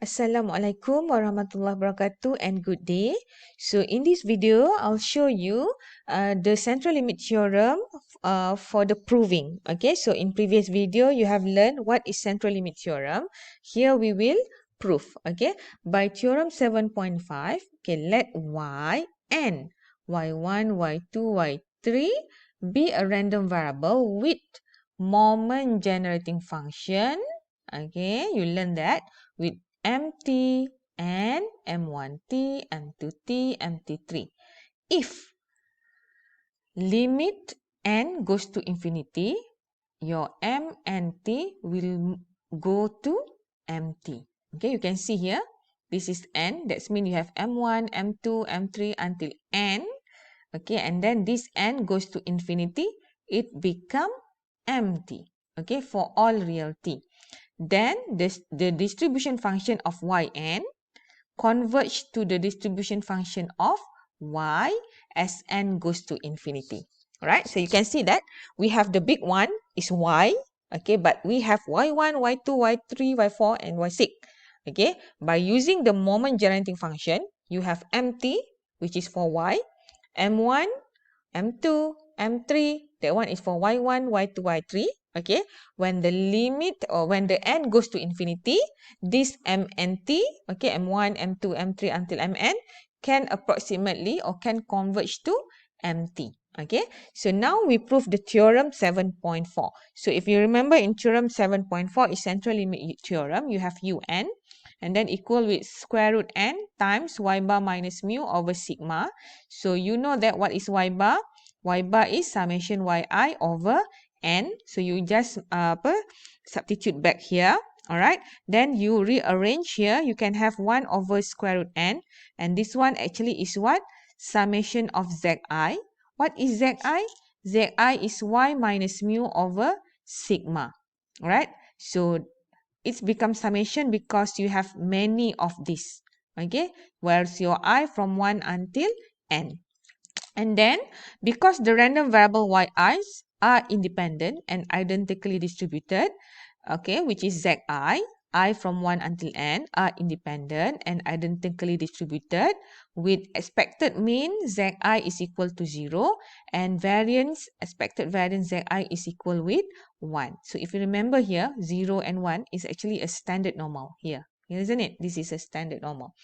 Assalamualaikum warahmatullahi wabarakatuh and good day. So in this video, I'll show you the central limit theorem for the proving. Okay, so in previous video, you have learned what is central limit theorem. Here we will prove. Okay, by theorem 7.5, okay, let y(n), y1, y2, y3 be a random variable with moment generating function. Okay, you learn that with mt and m1t, m2t, mt3. If limit n goes to infinity, your m and t will go to mt. Okay, you can see here, this is n. That means you have m1, m2, m3 until n. Okay, and then this n goes to infinity, it become mt. Okay, for all real t. Then the distribution function of yn converge to the distribution function of y as n goes to infinity. Alright, so you can see that we have the big one is y, okay, but we have y1, y2, y3, y4, and y6. Okay, by using the moment generating function, you have mt, which is for y, m1, m2, m3, that one is for y1, y2, y3. Okay, when the limit or when the n goes to infinity, this m and t, okay, m1, m2, m3 until mn can approximately or can converge to mt. Okay, so now we prove the theorem 7.4. So if you remember in theorem 7.4 is central limit theorem, you have un and then equal with square root n times y bar minus mu over sigma. So you know that what is y bar? Y bar is summation yi over n. So you just substitute back here. Alright. Then you rearrange here. You can have 1 over square root n. And this one actually is what? Summation of zi. What is zi? Zi is y minus mu over sigma. Alright. So it's become summation because you have many of these. Okay. Where's your I from 1 until n. And then, because the random variable yi's are independent and identically distributed, okay, which is zi, I from 1 until n are independent and identically distributed with expected mean zi is equal to 0 and variance, expected variance zi is equal with 1. So if you remember here, 0 and 1 is actually a standard normal here, isn't it? This is a standard normal.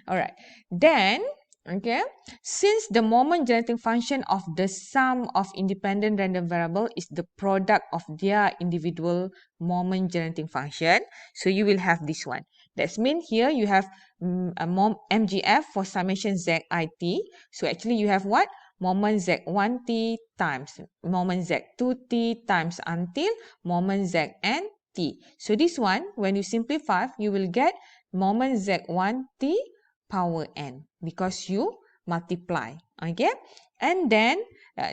All right. Then, okay, since the moment generating function of the sum of independent random variable is the product of their individual moment generating function, so you will have this one. That means here you have MGF for summation ZIT. So actually you have what? Moment Z1t times moment Z2t times until moment Zn t. So this one, when you simplify, you will get moment Z1t power n because you multiply. Okay, and then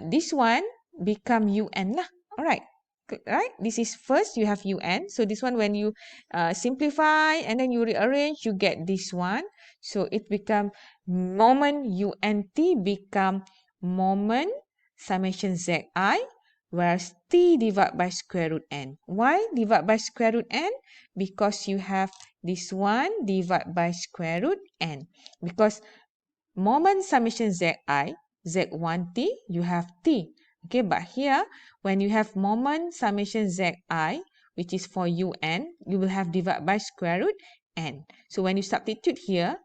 this one become un lah. Alright, right, this is first you have un, so this one when you simplify and then you rearrange, you get this one, so it become moment unt become moment summation zi, whereas t divided by square root n. Why divide by square root n? Because you have this one divided by square root n. Because moment summation zi, z1t, you have t. Okay, but here, when you have moment summation zi, which is for un, you will have divided by square root n. So when you substitute here,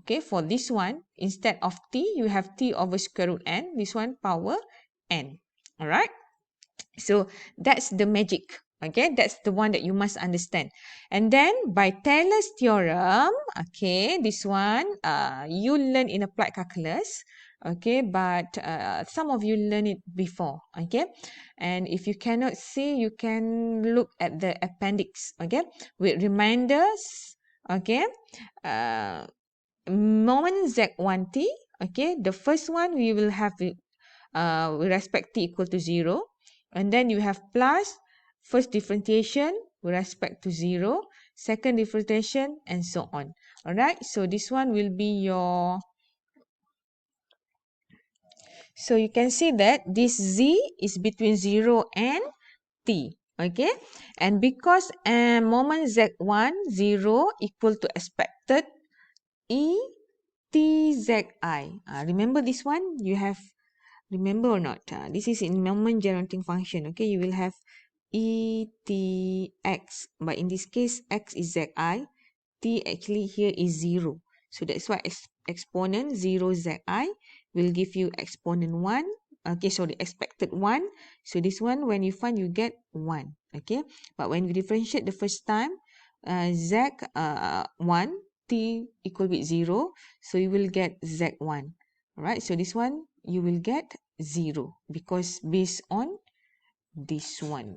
okay, for this one, instead of t, you have t over square root n, this one power n. Alright? So that's the magic. Okay, that's the one that you must understand. And then by Taylor's theorem, okay, this one you learn in applied calculus. Okay, but some of you learn it before. Okay, and if you cannot see, you can look at the appendix. Okay, with reminders. Okay, moment z1t. Okay, the first one we will have with respect t equal to 0. And then you have plus first differentiation with respect to 0, second differentiation, and so on. Alright, so this one will be your... So you can see that this z is between 0 and t. Okay, and because moment z1 0 equal to expected e t z I. Remember this one? You have remember or not? This is in moment generating function. Okay, you will have e t x, but in this case x is z I, t actually here is 0. So that's why exponent 0 zi will give you exponent 1. Okay, so the expected 1. So this one, when you find, you get 1. Okay, but when you differentiate the first time, z 1, t equal with 0. So you will get z1. Alright, so this one, you will get 0 because based on this one.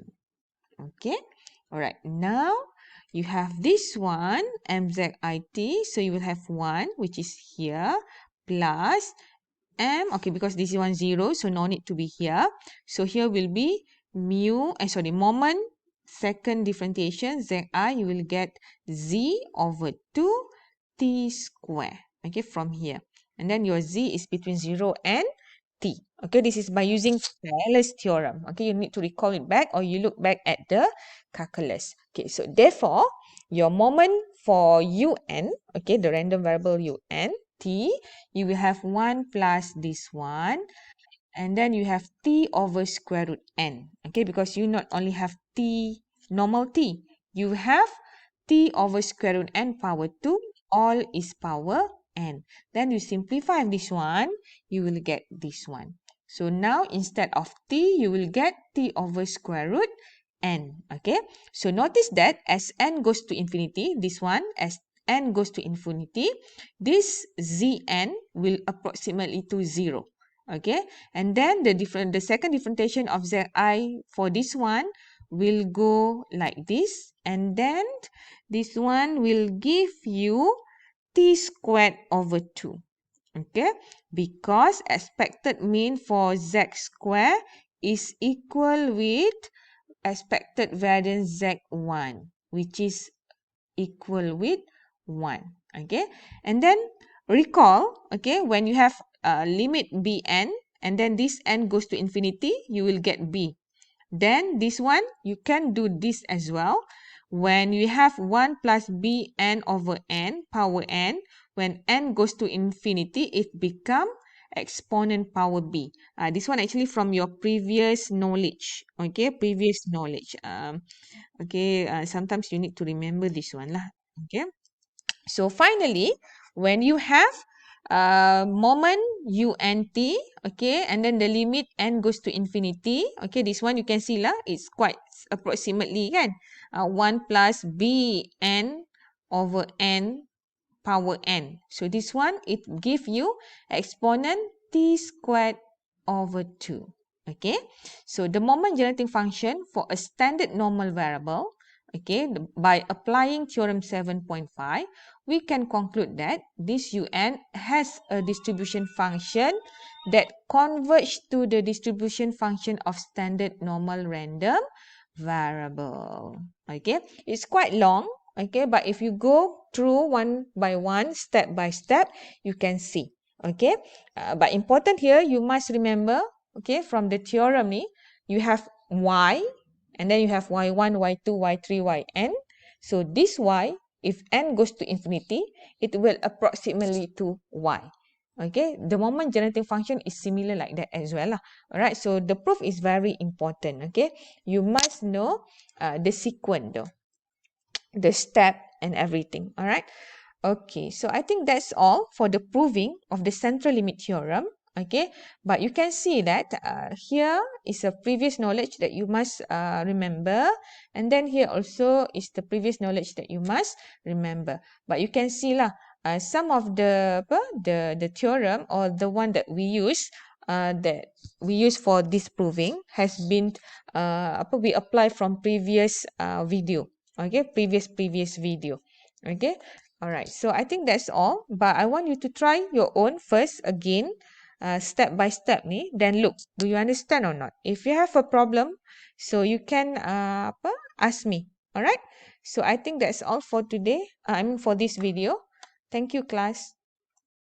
Okay, all right, now you have this one mzit, so you will have 1 which is here plus okay, because this is 1 0, so no need to be here. So here will be mu moment second differentiation zi, you will get z over 2 t square. Okay, from here, and then your z is between 0 and t. Okay, this is by using Taylor's theorem. Okay, you need to recall it back or you look back at the calculus. Okay, so therefore, your moment for un, okay, the random variable un, t, you will have 1 plus this one, and then you have t over square root n. Okay, because you not only have t, normal t, you have t over square root n power 2, all is power n. Then you simplify this one, you will get this one. So now instead of t, you will get t over square root n. Okay, so notice that as n goes to infinity, this one, as n goes to infinity, this zn will approximately to 0. Okay, and then the second differentiation of zi for this one will go like this, and then this one will give you t squared over 2. Okay, because expected mean for z square is equal with expected variance z1, which is equal with 1. Okay, and then recall, okay, when you have limit bn and then this n goes to infinity, you will get b. Then this one, you can do this as well. When you have 1 plus bn over n power n, when n goes to infinity, it become exponent power b. This one actually from your previous knowledge. Okay, previous knowledge. Okay, sometimes you need to remember this one lah. Okay, so finally, when you have moment unt, okay, and then the limit n goes to infinity, okay, this one you can see lah, it's quite approximately kan, 1 plus bn over n power n. So this one, it give you exponent t squared over 2. Okay, so the moment generating function for a standard normal variable, okay, by applying theorem 7.5, we can conclude that this un has a distribution function that converges to the distribution function of standard normal random variable. Okay, it's quite long. Okay, but if you go through one by one, step by step, you can see. Okay, but important here, you must remember, okay, from the theorem ni, you have y, and then you have y1, y2, y3, yn. So this y, if n goes to infinity, it will approximately to y. Okay, the moment generating function is similar like that as well. Alright, so the proof is very important. Okay, you must know the sequence though, the step and everything. All right, okay, so I think that's all for the proving of the central limit theorem. Okay, but you can see that here is a previous knowledge that you must remember, and then here also is the previous knowledge that you must remember. But you can see lah, some of the theorem or the one that we use for this proving has been we apply from previous video. Okay, previous video. Okay, all right, so I think that's all, but I want you to try your own first again, step by step ni, then look, do you understand or not? If you have a problem, so you can ask me. All right, so I think that's all for today, for this video. Thank you, class.